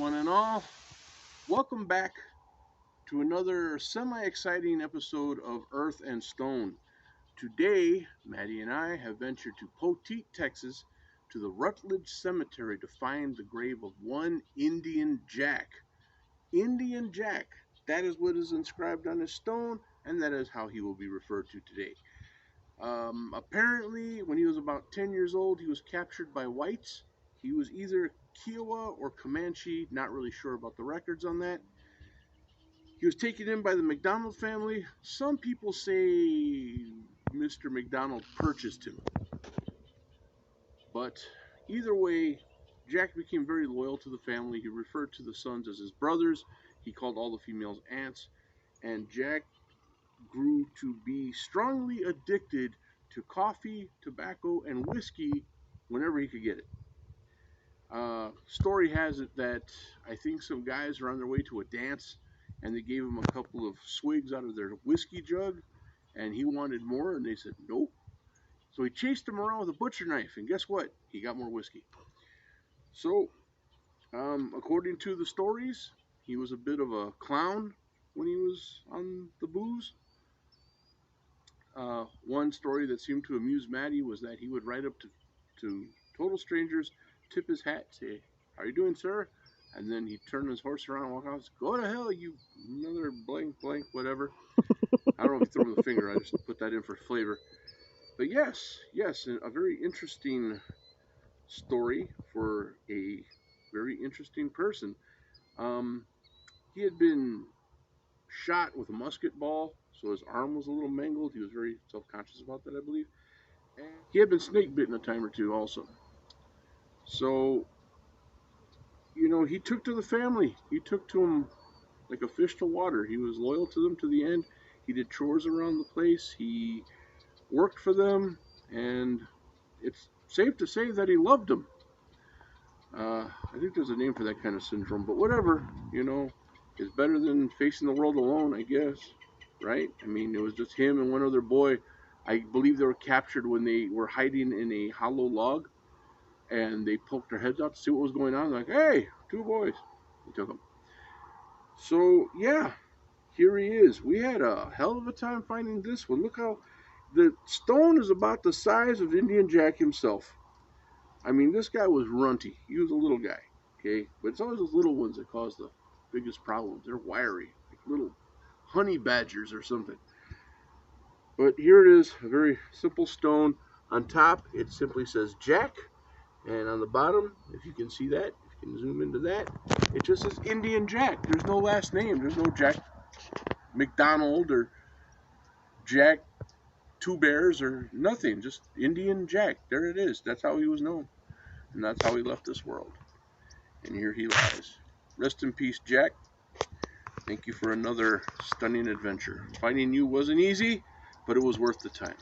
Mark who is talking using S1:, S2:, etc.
S1: one and all. Welcome back to another semi-exciting episode of Earth and Stone. Today, Maddie and I have ventured to Poteet, Texas, to the Rutledge Cemetery to find the grave of one Indian Jack. Indian Jack, that is what is inscribed on his stone, and that is how he will be referred to today. Apparently, when he was about 10 years old, he was captured by whites. He was either Kiowa or Comanche, not really sure about the records on that. He was taken in by the McDonald family. Some people say Mr. McDonald purchased him. But either way, Jack became very loyal to the family. He referred to the sons as his brothers. He called all the females aunts. And Jack grew to be strongly addicted to coffee, tobacco, and whiskey whenever he could get it. Story has it that I think some guys were on their way to a dance and they gave him a couple of swigs out of their whiskey jug and he wanted more and they said nope. So he chased them around with a butcher knife and guess what? He got more whiskey. So, according to the stories, he was a bit of a clown when he was on the booze. One story that seemed to amuse Maddie was that he would ride up to total strangers, tip his hat, say, "How are you doing, sir?" And then he'd turn his horse around and walk out, "Go to hell, you another blank, whatever." I don't know if he threw him the finger, I just put that in for flavor. But yes, a very interesting story for a very interesting person. He had been shot with a musket ball, so his arm was a little mangled. He was very self-conscious about that, I believe. And he had been snake bitten a time or two also. So, he took to the family. He took to them like a fish to water. He was loyal to them to the end. He did chores around the place. He worked for them, and it's safe to say that he loved them. I think there's a name for that kind of syndrome, but whatever, it's better than facing the world alone, I guess, right? I mean, it was just him and one other boy. I believe they were captured when they were hiding in a hollow log, and they poked their heads out to see what was going on. They're like, "Hey, two boys." They took them. So, yeah, here he is. We had a hell of a time finding this one. Look how the stone is about the size of Indian Jack himself. I mean, this guy was runty. He was a little guy, okay? But it's always those little ones that cause the biggest problems. They're wiry, like little honey badgers or something. But here it is, a very simple stone. On top, it simply says Jack. And on the bottom, if you can see that, if you can zoom into that, it just says Indian Jack. There's no last name. There's no Jack McDonald or Jack Two Bears or nothing. Just Indian Jack. There it is. That's how he was known. And that's how he left this world. And here he lies. Rest in peace, Jack. Thank you for another stunning adventure. Finding you wasn't easy, but it was worth the time.